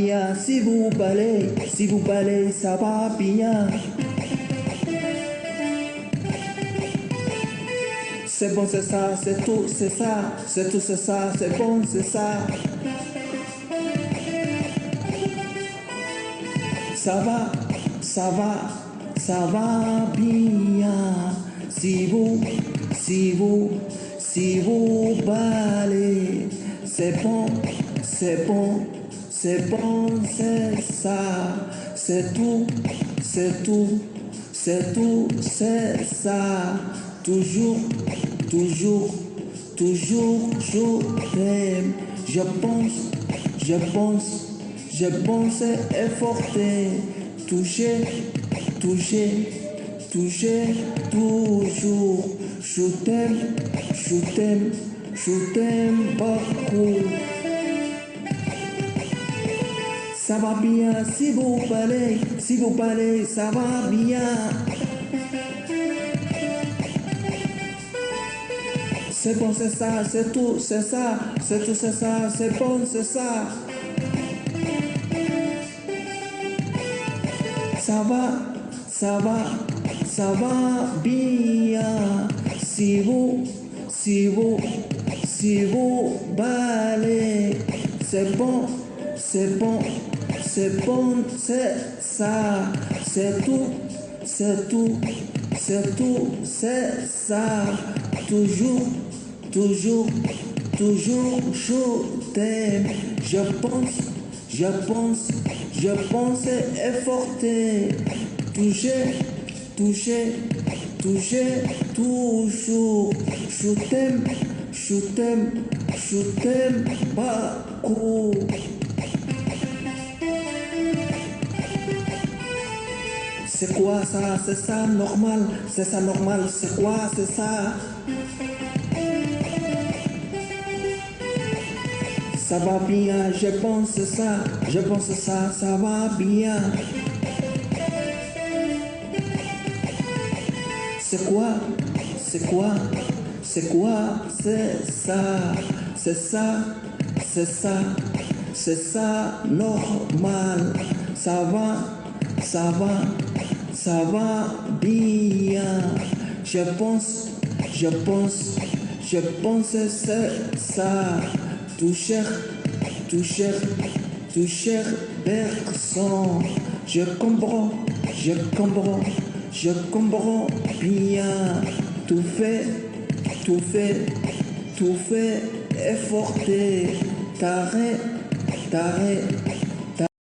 Bien, si vous parlez, ça va bien. C'est bon, c'est ça, c'est tout, c'est ça, c'est tout, c'est ça, c'est bon, c'est ça. Ça va, ça va, ça va bien. Si vous parlez, c'est bon, c'est bon, c'est bon, c'est ça. C'est tout, c'est tout, c'est tout, c'est ça. Toujours, toujours, toujours, je t'aime. Je pense efforter, toucher, toucher, toucher, toujours. Je t'aime beaucoup. Ça va bien, si vous parlez, ça va bien. C'est bon, c'est ça, c'est tout, c'est ça, c'est tout, c'est ça, c'est bon, c'est ça. Ça va, ça va, ça va bien. Si vous parlez, c'est bon, c'est bon, c'est bon, c'est ça. C'est tout, c'est tout, c'est tout, c'est ça. Toujours, toujours, toujours, je t'aime. Je pense efforter, toucher, toucher, toucher, toujours. Je t'aime beaucoup. C'est quoi ça? C'est ça normal? C'est ça normal? C'est quoi? C'est ça? Ça va bien, je pense ça, ça va bien. C'est quoi? C'est quoi? C'est quoi? C'est ça, c'est ça, c'est ça, c'est ça, normal. Ça va bien. Je pense c'est ça. Toucher personne. Je comprends bien. Tout fait efforter. T'arrêtes,